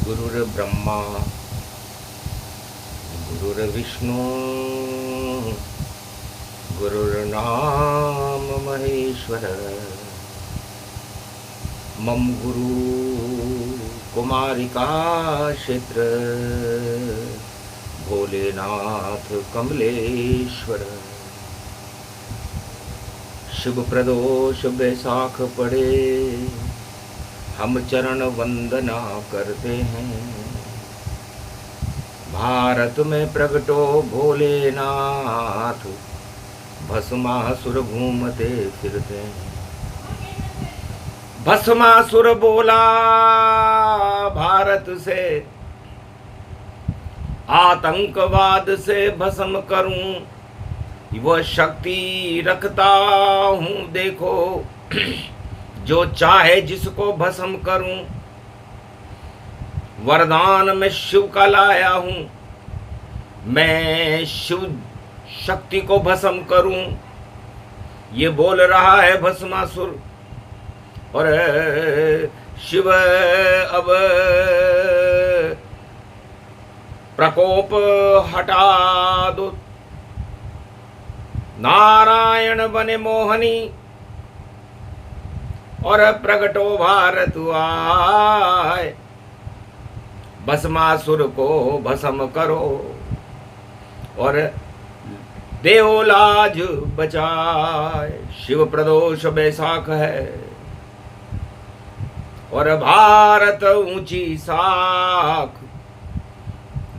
गुरुर्ब्रह्मा गुरुर्विष्णु गुरुर्नाम महेश्वर। मम गुरु कुमारिका क्षेत्र भोलेनाथ कमलेश्वर। शुभ प्रदोष बैसाख पड़े हम चरण वंदना करते हैं। भारत में प्रगटो भोलेनाथ भस्मासुर घूमते फिरते हैं। भस्मासुर बोला भारत से आतंकवाद से भस्म करूं वह शक्ति रखता हूं। देखो जो चाहे जिसको भस्म करूं वरदान में शिव का लाया हूं। मैं शिव शक्ति को भस्म करूं ये बोल रहा है भस्मासुर। और शिव अब प्रकोप हटा दो। नारायण बने मोहनी और प्रगटो भारत आए। भस्मासुर को भस्म करो और देव लाज बचाए। शिव प्रदोष बैसाख है और भारत ऊंची साख।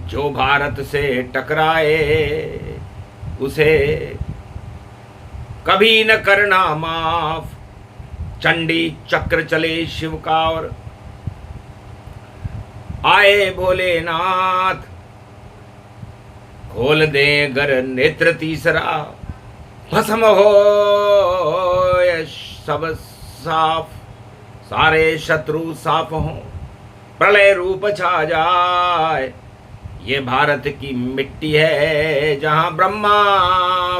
जो भारत से टकराए उसे कभी न करना माफ। चंडी चक्र चले शिव का और आए भोलेनाथ। खोल दे गर नेत्र तीसरा भस्म हो सब साफ। सारे शत्रु साफ हों प्रलय रूप छा जाए। ये भारत की मिट्टी है जहां ब्रह्मा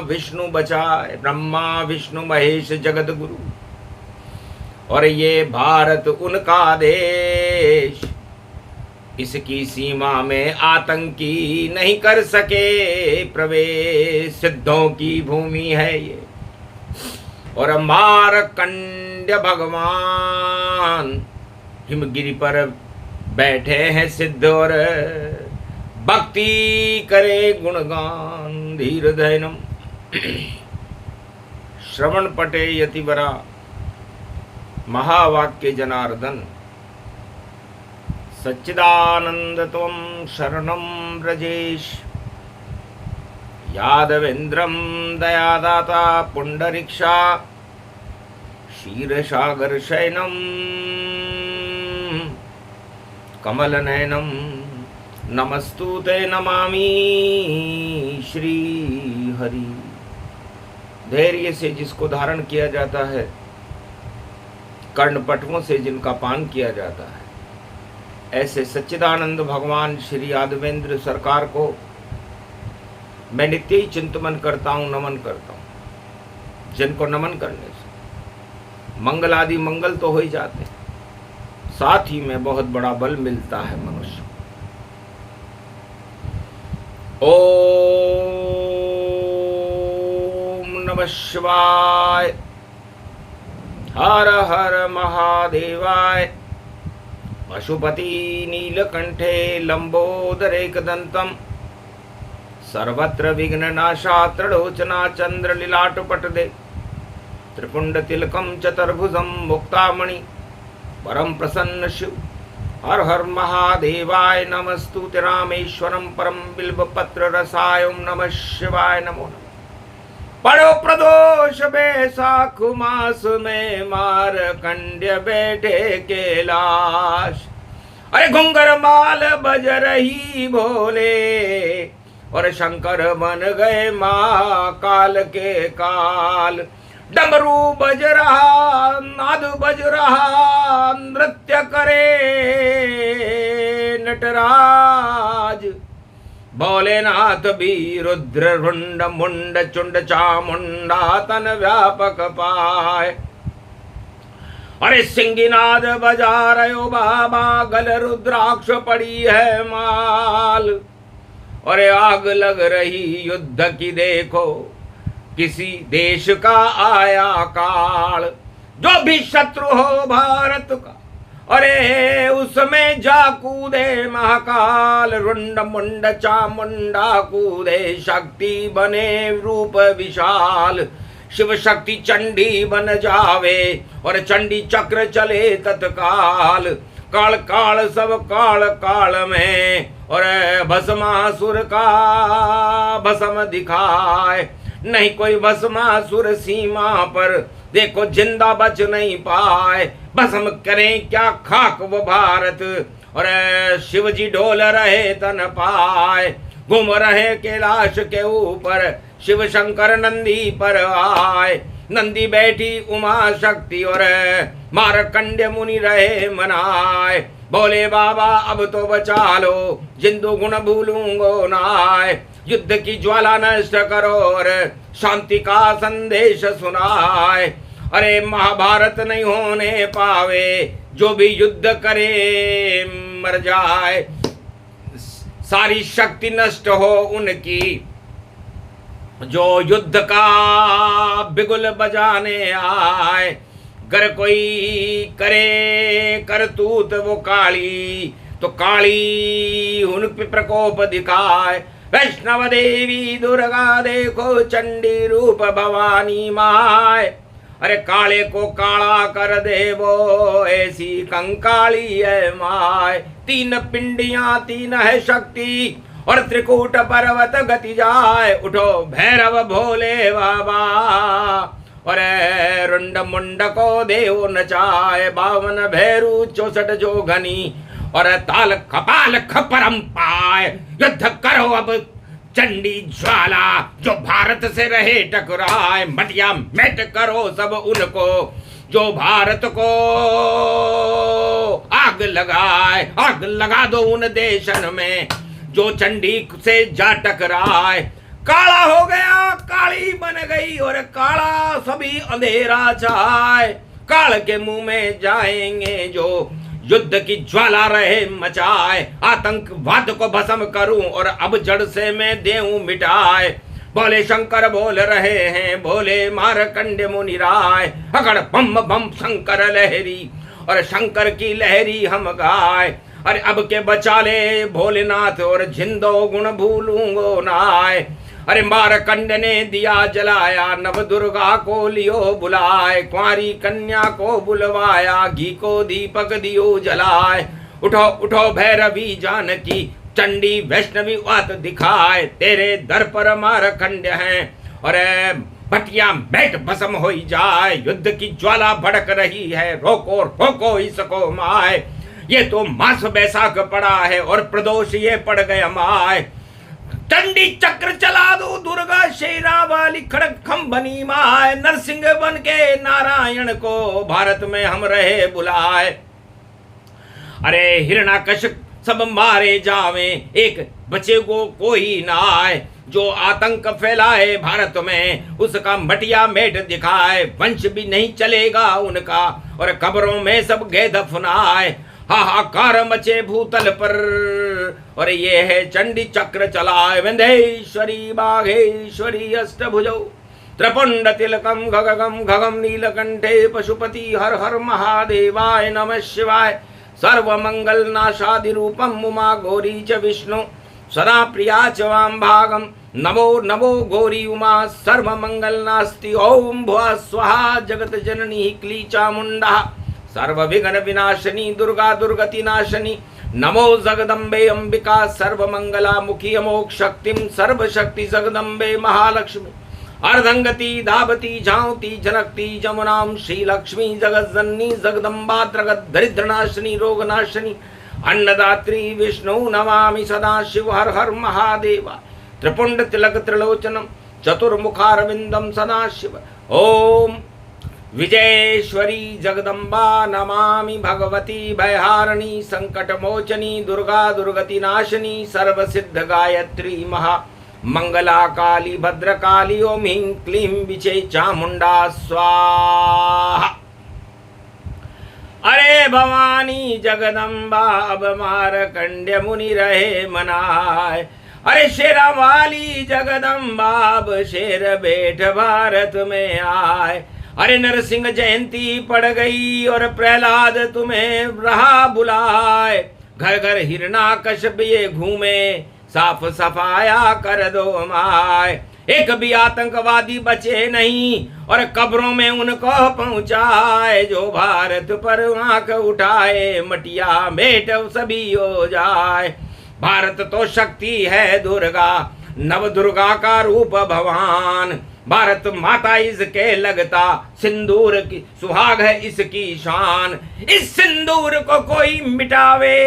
विष्णु बचाए। ब्रह्मा विष्णु महेश जगत गुरु और ये भारत उनका देश। इसकी सीमा में आतंकी नहीं कर सके प्रवेश। सिद्धों की भूमि है ये और मारकंड्य भगवान हिमगिरी पर बैठे हैं सिद्ध और भक्ति करे गुणगान। धीर धैनम श्रवण पटे यतिवरा महावाक्य जनार्दन। सच्चिदानंद त्वं शरणं व्रजेश। यादवेन्द्रं दयादाता पुंडरीक्षा क्षीरसागर शयनं कमलनयनं नमस्तुते नमामि श्री हरि। धैर्य से जिसको धारण किया जाता है, कर्णपटुओं से जिनका पान किया जाता है, ऐसे सच्चिदानंद भगवान श्री यादवेंद्र सरकार को मैं नित्य ही चिंतन करता हूँ, नमन करता हूँ। जिनको नमन करने से मंगल आदि मंगल तो हो ही जाते हैं, साथ ही में बहुत बड़ा बल मिलता है मनुष्य। ओम नमः शिवाय। हर हर महादेवाय। पशुपति नीलकंठे लंबोदरेकदंतम सर्वत्र विघ्ननाशा त्रिलोचना चंद्रलीलाटपटदे त्रिपुंड तिलकम चतुर्भुजम मुक्तामणि परम प्रसन्न शिव। हर हर महादेवाय नमस्तुते रामेश्वरम परम बिल्वपत्र रसाय। ओम नमः शिवाय नमो नमः। पढ़ो प्रदोष बैसाख मास में मारकंड्य बैठे कैलाश। अरे घुंगर माल बज रही भोले और शंकर बन गए महाकाल के काल। डमरू बज रहा नाद बज रहा नृत्य करे नटराज। भोलेनाथ भी रुद्र रुंड मुंड चुंड चामुंडा तन व्यापक पाए। अरे सिंगीनाद बजा रहे बाबा, गल रुद्राक्ष पड़ी है माल। अरे आग लग रही युद्ध की देखो, किसी देश का आया काल। जो भी शत्रु हो भारत का, अरे उसमें जा कूदे महाकाल। रुंड मुंड चामुंडा कूदे, शक्ति बने रूप विशाल। शिव शक्ति चंडी बन जावे, और चंडी चक्र चले तत्काल। काल काल सब काल काल में, और भस्मासुर का भस्म दिखाए। नहीं कोई भस्मासुर सीमा पर, देखो जिंदा बच नहीं पाए। भस्म करें क्या खाक वो भारत, और शिव जी डोल रहे तन पाए। घूम रहे कैलाश के ऊपर, शिव शंकर नंदी पर आए। नंदी बैठी उमा शक्ति, और मारकंड्य मुनि रहे मनाए। बोले बाबा अब तो बचा लो, जिंदु गुण भूलूंगो नाय। युद्ध की ज्वाला नष्ट करो, और शांति का संदेश सुनाए। अरे महाभारत नहीं होने पावे, जो भी युद्ध करे मर जाए। सारी शक्ति नष्ट हो उनकी, जो युद्ध का बिगुल बजाने आए। गर कोई करे करतूत वो काली, तो काली उन पे प्रकोप दिखाए। वैष्णव देवी दुर्गा देखो, चंडी रूप भवानी माय। अरे काले को काला कर दे वो, ऐसी कंकाली है माय। तीन पिंडियां तीन है शक्ति, और त्रिकूट पर्वत गति जाए। उठो भैरव भोले बाबा, और रुंड मुंड को देव नचाए। 52 भैरू 64 जो घनी, और ताल कपाल खपरम पाए। युद्ध करो अब चंडी ज्वाला, जो भारत से रहे टकराए। मटिया मेट करो सब उनको, जो भारत को आग लगाए। आग लगा दो उन देशन में, जो चंडी से जा टकराए। काला हो गया काली बन गई, और काला सभी अंधेरा छाए। काल के मुंह में जाएंगे जो, युद्ध की ज्वाला रहे मचाए। आतंकवाद को भस्म करूं, और अब जड़ से मैं देऊं मिटाए। बोले शंकर बोल रहे हैं, बोले मारकंड मुनि राय। अगड़ बम बम शंकर लहरी, और शंकर की लहरी हम गाय। अरे अब के बचा ले भोलेनाथ, और जिंदो गुण भूलूंगो नाय। अरे मारकंड ने दिया जलाया, नव दुर्गा को लियो बुलाए। कुंवारी कन्या को बुलवाया, घी को दीपक दियो जलाए। उठो उठो भैरवी जानकी, चंडी वैष्णवी वात दिखाए। तेरे दर पर मारकंड हैं, और भटिया बैठ भस्म हो जाए। युद्ध की ज्वाला भड़क रही है, रोको रोको इसको माए। ये तो मास बैसाख पड़ा है, और प्रदोष ये पड़ गया माए। चंडी चक्र चला दो दुर्गा शेरा वाली, खड़क खंभनी माए। नरसिंह बन के नारायण को भारत में हम रहे बुलाए। अरे हिरण्याकश्यप सब मारे जावे, एक बचे को कोई ना आए। जो आतंक फैलाए भारत में, उसका मटिया मेट दिखाए। वंश भी नहीं चलेगा उनका, और कब्रों में सब गए दफनाए। हाहाकार मचे भूतल पर, और ये है चंडी चक्र चलाए। विंध्येश्वरी बाघेश्वरी अष्टभुजौ, त्रिपुंड तिलकम गगगम गगम नीलकंठे पशुपति। हर हर महादेवाय नमः शिवाय। सर्वमंगल नाशादि रूपम उमा गौरी च विष्णु, सदा प्रिया च वाम भागम। नमो नमो गौरी उमा, सर्वमंगल नास्ति। ओम भुवः स्वाहा जगत जननी क्ली चामुंडा, सर्व विघ्न विनाशिनी दुर्गा दुर्गति नाशिनी। नमो जगदम्बे अंबिका, सर्वमंगला मुखी अमोघ शक्तिम। सर्वशक्ति जगदम्बे महालक्ष्मी, अर्धंगति धावती झांवती जनकती जमुनाम। श्री लक्ष्मी जगज्जननी जगदम्बा त्रगत दरिद्रनाशिनी रोगनाशिनी। अन्नदात्री विष्णु नमामि सदा शिव। हर हर महादेवा। त्रिपुंड तिलक त्रिलोचनम, चतुर्मुखारविंदम सदा शिव। ओम विजयेश्वरी जगदम्बा नमामि भगवती। भयहारिणी संकटमोचनी दुर्गा दुर्गति नाशिनी। सर्वसिद्ध गायत्री महा मंगला काली भद्रकाली। ओम ह्रीं क्लीं विजय चामुंडा स्वाहा। अरे भवानी जगदम्बा अब मारकंड्य मुनि रहे मनाए। अरे शेरा वाली जगदम्बा अब शेर बेट भारत में आए। अरे नरसिंह जयंती पड़ गई और प्रहलाद तुम्हें रहा बुलाए। घर घर हिरणाकश्यप ये घूमे साफ सफाया कर दो माय। एक भी आतंकवादी बचे नहीं और कब्रों में उनको पहुंचाए। जो भारत पर आंख उठाए मटिया मेट सभी हो जाए। भारत तो शक्ति है दुर्गा नव दुर्गा का रूप भगवान। भारत माता इसके लगता सिंदूर की सुहाग है इसकी शान। इस सिंदूर को कोई मिटावे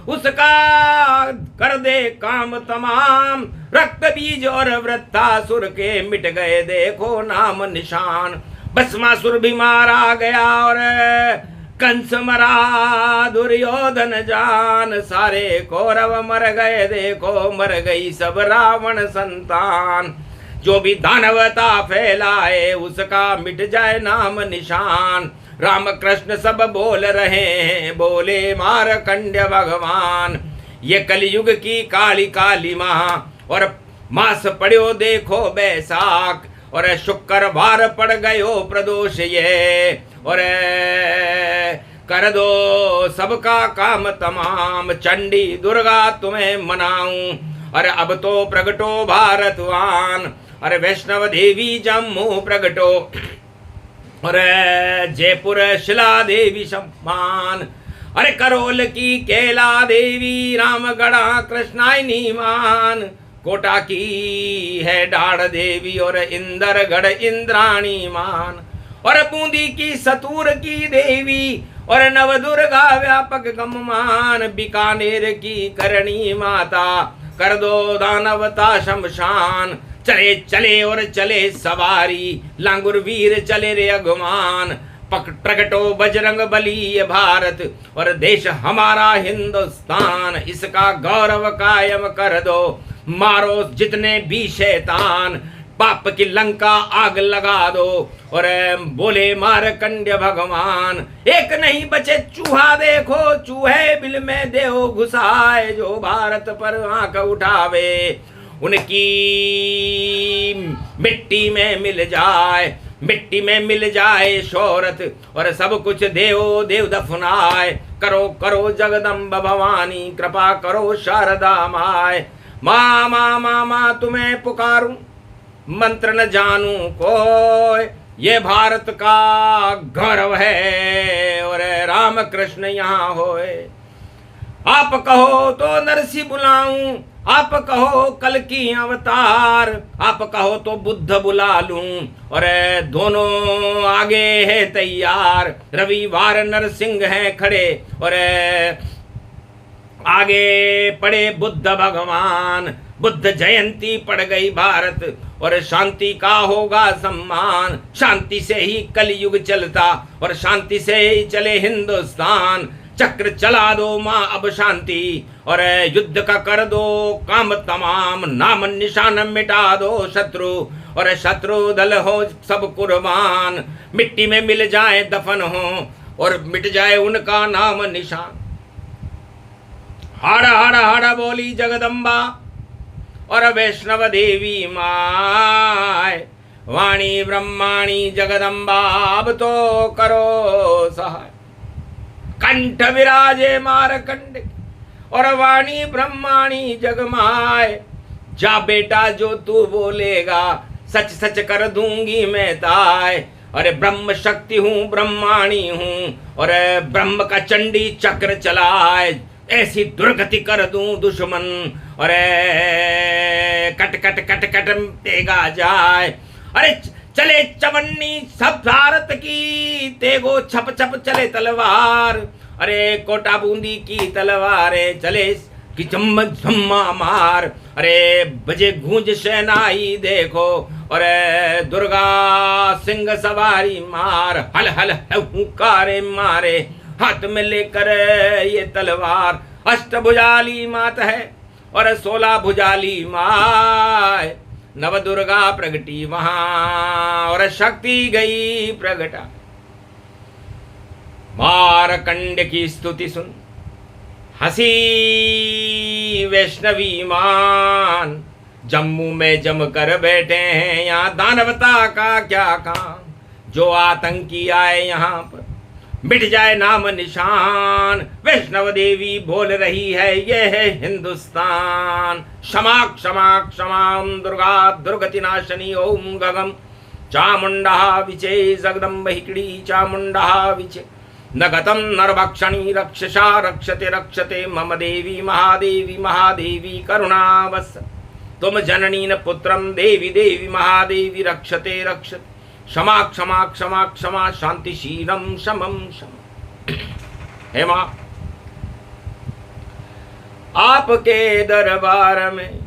उसका कर दे काम तमाम। रक्त बीज और वृत्तासुर के मिट गए देखो नाम निशान। भस्मासुर भी मारा गया और कंस मरा दुर्योधन जान। सारे कौरव मर गए देखो मर गई सब रावण संतान। जो भी दानवता फैलाए उसका मिट जाए नाम निशान। राम कृष्ण सब बोल रहे हैं बोले मारकंड्य भगवान। ये कलयुग की काली काली माँ और मास पड़ो देखो बैसाख। और शुक्रवार पड़ गयो प्रदोष ये और कर दो सबका काम तमाम। चंडी दुर्गा तुम्हें मनाऊं अरे अब तो प्रगटो भारतवान। अरे वैष्णव देवी जम्मू प्रगटो और जयपुर शिला देवी सम्मान। अरे करोल की केला देवी रामगढ़ा कृष्णायनी मान। कोटा की है डाढ़ देवी और इंदरगढ़ इंद्राणी मान। और बूंदी की सतूर की देवी और नव दुर्गा व्यापक गममान। बीकानेर की करणी माता कर दो दानवता शमशान। चले चले और चले सवारी लांगुर वीर चले रे अगमान। प्रगटो बजरंग बली ये भारत और देश हमारा हिंदुस्तान। इसका गौरव कायम कर दो मारो जितने भी शैतान। पाप की लंका आग लगा दो और बोले मारकंड्य भगवान। एक नहीं बचे चूहा देखो चूहे बिल में देहो घुसाए। जो भारत पर आंख उठावे उनकी मिट्टी में मिल जाए। मिट्टी में मिल जाए शोहरत और सब कुछ देव देव दफनाए। करो करो जगदम्ब भवानी कृपा करो शारदा माय। माँ माँ माँ माँ तुम्हें पुकारूं मंत्र न जानू कोई। ये भारत का गौरव है और राम कृष्ण यहाँ होए। आप कहो तो नरसी बुलाऊं आप कहो कल की अवतार। आप कहो तो बुद्ध बुला लूं और दोनों आगे है तैयार। रविवार नरसिंह हैं खड़े और आगे पड़े बुद्ध भगवान। बुद्ध जयंती पड़ गई भारत और शांति का होगा सम्मान। शांति से ही कलयुग चलता और शांति से ही चले हिंदुस्तान। चक्र चला दो माँ अब शांति और युद्ध का कर दो काम तमाम। नाम निशान मिटा दो शत्रु और शत्रु दल हो सब कुर्बान। मिट्टी में मिल जाए दफन हो और मिट जाए उनका नाम निशान। हर हर हर बोली जगदम्बा और वैष्णव देवी माय। वाणी ब्रह्माणी जगदम्बा अब तो करो सहाय। कंठ विराजे मारकंड और वाणी ब्रह्माणी जगमाय। जा बेटा जो तू बोलेगा सच सच कर दूंगी मैं ताय। अरे ब्रह्म शक्ति हूँ ब्रह्माणी हूँ और ब्रह्म का चंडी चक्र चलाए। ऐसी दुर्गति कर दूं दुश्मन और कट कट कट कट देगा जाए। अरे चले चवन्नी सब भारत की तेगो छप छप चले तलवार। अरे कोटा बूंदी की तलवारें चले कि जम्मा जम्मा मार। अरे बजे गूंज शहनाई देखो और दुर्गा सिंह सवारी मार। हल हल हुंकारे मारे हाथ में लेकर ये तलवार। अष्टभुजाली मात है और 16 भुजाली माय। नव दुर्गा प्रगटी वहां और शक्ति गई प्रगटा। मारकंड की स्तुति सुन हंसी वैष्णवी मान। जम्मू में जम कर बैठे हैं यहाँ दानवता का क्या काम। जो आतंकी आए यहाँ पर मिट जाए नाम निशान। वैष्णव देवी बोल रही है ये है हिंदुस्तान। क्षमा क्षमा क्षमा दुर्गा दुर्गति नाशनी ओम गगम चामुंडा विचे जगदम्ब हिकड़ी चामुंडा विचे नगतम नरभक्षणी रक्षसा रक्षते रक्षते मम देवी महादेवी महादेवी करुणावस। तुम जननी न पुत्रम देवी देवी महादेवी रक्षते रक्षते क्षमा क्षमा क्षमा क्षमा शांतिशीलम शमम शम। हे मां, आपके दरबार में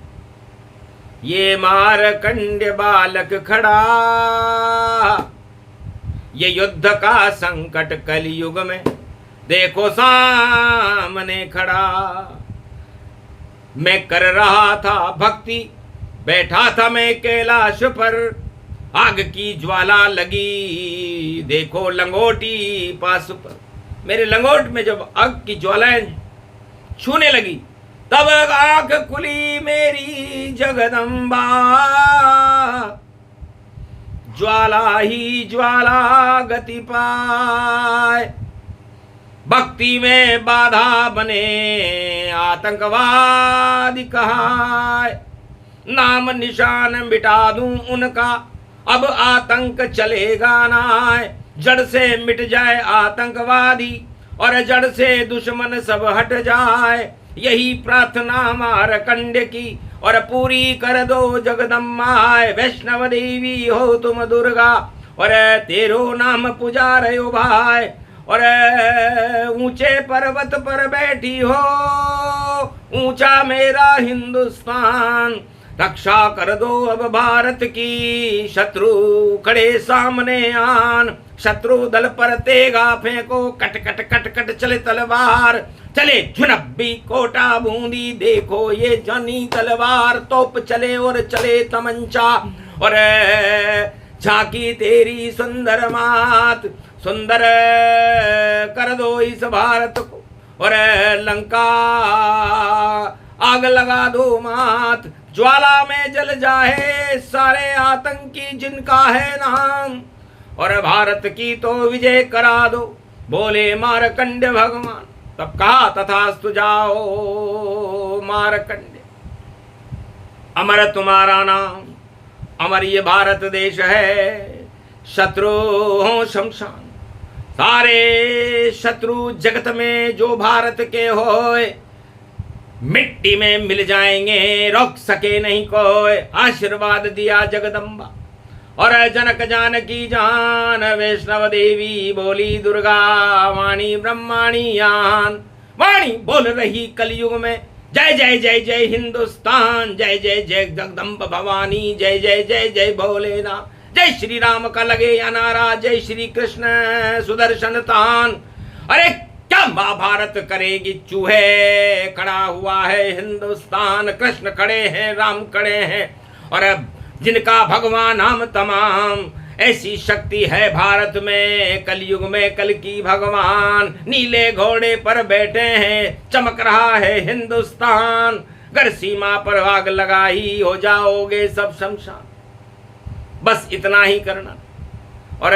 ये मारकंड्य बालक खड़ा। ये युद्ध का संकट कलयुग में देखो सामने खड़ा। मैं कर रहा था भक्ति बैठा था मैं कैलाश पर। आग की ज्वाला लगी देखो लंगोटी पास पर। मेरे लंगोट में जब आग की ज्वालाएं छूने लगी तब आंख खुली मेरी जगदम्बा। ज्वाला ही ज्वाला गति पाए। भक्ति में बाधा बने आतंकवादी कहाए। नाम निशान मिटा दूं उनका अब आतंक चलेगा ना। जड़ से मिट जाए आतंकवादी और जड़ से दुश्मन सब हट जाए। यही प्रार्थना मारकंड की और पूरी कर दो जगदम्मा। वैष्णव देवी हो तुम दुर्गा और तेरो नाम पुजारे हो भाई। और ऊंचे पर्वत पर बैठी हो ऊंचा मेरा हिंदुस्तान। रक्षा कर दो अब भारत की शत्रु खड़े सामने आन। शत्रु दल पर तेगा फेंको कट कट कट कट चले तलवार। चले झुनब्बी कोटा बूंदी देखो ये जानी तलवार। तोप चले और चले तमंचा और झांकी तेरी सुंदर मात। सुंदर कर दो इस भारत को और लंका आग लगा दो मात। ज्वाला में जल जाए सारे आतंकी जिनका है नाम। और भारत की तो विजय करा दो बोले मारकंड भगवान। तब कहा तथास्तु जाओ मारकंड। अमर तुम्हारा नाम अमर ये भारत देश है। शत्रु हो शमशान सारे शत्रु जगत में जो भारत के होए मिट्टी में मिल जाएंगे रोक सके नहीं कोई। आशीर्वाद दिया जगदम्बा और जनक जानकी जान। वैष्णव देवी बोली दुर्गा वाणी ब्रह्माणी यान। वाणी बोल रही कलयुग में जय जय जय जय हिंदुस्तान। जय जय जय जगदम्ब भवानी। जय जय जय जय भोलेनाथ। जय श्री राम का लगे या नारा जय श्री कृष्ण सुदर्शन तान। अरे क्या महाभारत करेगी चूहे। खड़ा हुआ है हिंदुस्तान। कृष्ण खड़े हैं राम खड़े हैं और जिनका भगवान हम तमाम। ऐसी शक्ति है भारत में कलयुग में कल की भगवान। नीले घोड़े पर बैठे हैं चमक रहा है हिंदुस्तान। घर सीमा पर आग लगाई हो जाओगे सब शमशान। बस इतना ही करना और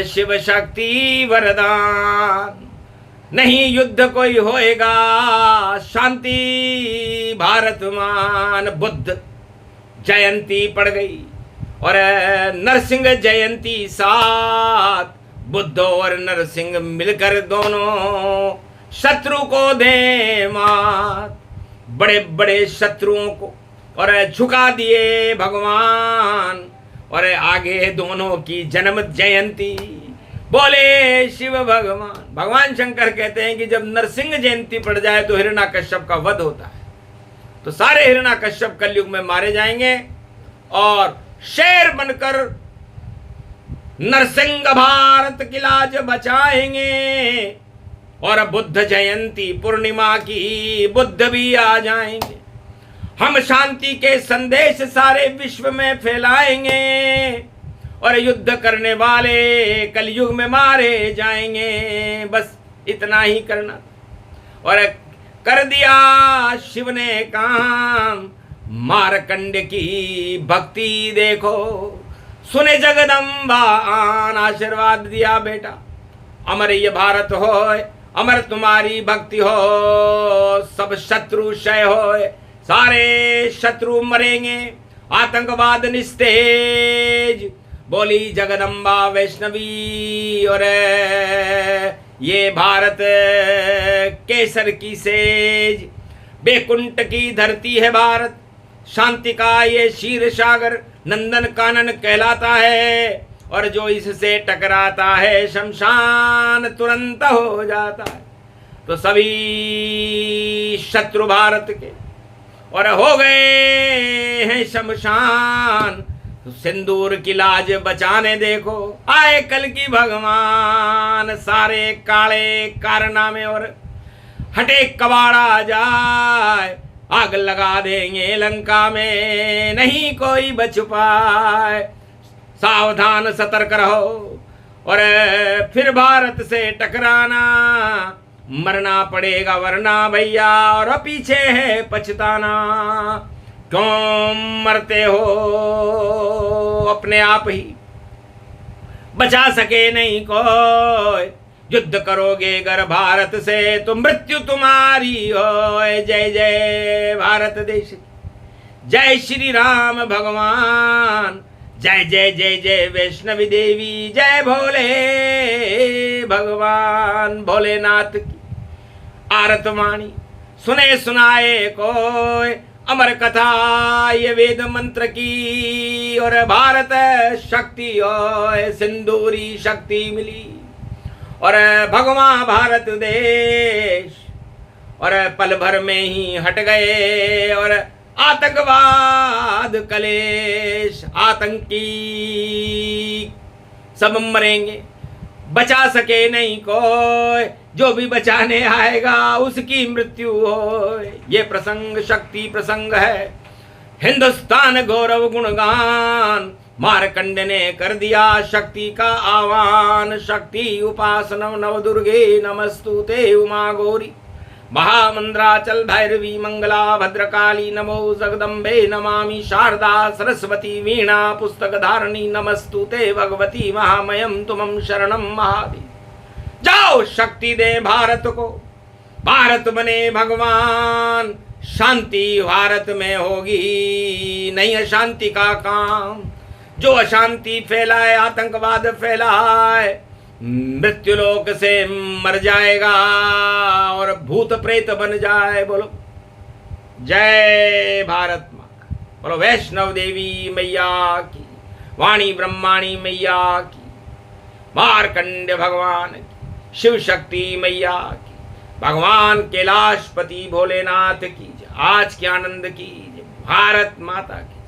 शिव शक्ति वरदान। नहीं युद्ध कोई होएगा शांति भारत मान। बुद्ध जयंती पड़ गई और नरसिंह जयंती साथ। बुद्ध और नरसिंह मिलकर दोनों शत्रु को दे मात। बड़े बड़े शत्रुओं को और झुका दिए भगवान। और आगे दोनों की जन्म जयंती बोले शिव भगवान। भगवान शंकर कहते हैं कि जब नरसिंह जयंती पड़ जाए तो हिरण्यकश्यप का वध होता है। तो सारे हिरण्यकश्यप कलयुग में मारे जाएंगे और शेर बनकर नरसिंह भारत की लाज बचाएंगे। और बुद्ध जयंती पूर्णिमा की बुद्ध भी आ जाएंगे। हम शांति के संदेश सारे विश्व में फैलाएंगे और युद्ध करने वाले कलयुग में मारे जाएंगे। बस इतना ही करना था। और कर दिया शिव ने काम, मारकंड की भक्ति देखो, सुने जगदम्बा आन आशीर्वाद दिया बेटा। अमर ये भारत होए, अमर तुम्हारी भक्ति हो, सब शत्रु क्षय होए, सारे शत्रु मरेंगे, आतंकवाद निस्तेज, बोली जगदम्बा वैष्णवी। और ये भारत केसर की सेज, बेकुंठ की धरती है भारत, शांति का ये क्षीर सागर, नंदन कानन कहलाता है। और जो इससे टकराता है शमशान तुरंत हो जाता है। तो सभी शत्रु भारत के और हो गए हैं शमशान, तो सिंदूर की लाज बचाने देखो आए कल की भगवान। सारे काले कारनामे और हटे कबाड़ा जाए, आग लगा देंगे लंका में, नहीं कोई बच पाए। सावधान सतर्क रहो और फिर भारत से टकराना, मरना पड़ेगा वरना भैया, और पीछे है पछताना। क्यों मरते हो अपने आप ही, बचा सके नहीं कोई, युद्ध करोगे अगर भारत से तो मृत्यु तुम्हारी हो। जय जय भारत देश, जय श्री राम भगवान, जय जय जय जय वैष्णवी देवी, जय भोले भगवान भोलेनाथ की आरतवाणी सुने सुनाए कोई, अमर कथा ये वेद मंत्र की। और भारत शक्ति और सिंदूरी शक्ति मिली, और भगवान भारत देश और पल भर में ही हट गए। और आतंकवाद कलेश, आतंकी सब मरेंगे, बचा सके नहीं कोई, जो भी बचाने आएगा उसकी मृत्यु हो। ये प्रसंग शक्ति प्रसंग है, हिंदुस्तान गौरव गुणगान, मारकंड ने कर दिया शक्ति का आह्वान। शक्ति उपासना नव दुर्गे नमस्तुते उमा गौरी, महामंद्राचल भैरवी मंगला भद्रकाली, नमो जगदम्बे नमामि शारदा सरस्वती वीणा पुस्तक धारणी, नमस्तुते भगवती महामयम तुमं शरणम महादेव। जाओ शक्ति दे भारत को, भारत बने भगवान, शांति भारत में होगी, नहीं अशांति का काम। जो अशांति फैलाए, आतंकवाद फैलाए, मृत्युलोक से मर जाएगा और भूत प्रेत बन जाए। बोलो जय भारत माता, बोलो वैष्णव देवी मैया की, वाणी ब्रह्माणी मैया की, मारकंड भगवान की, शिव शक्ति मैया की, भगवान कैलाशपति भोलेनाथ की, आज के आनंद की, भारत माता की।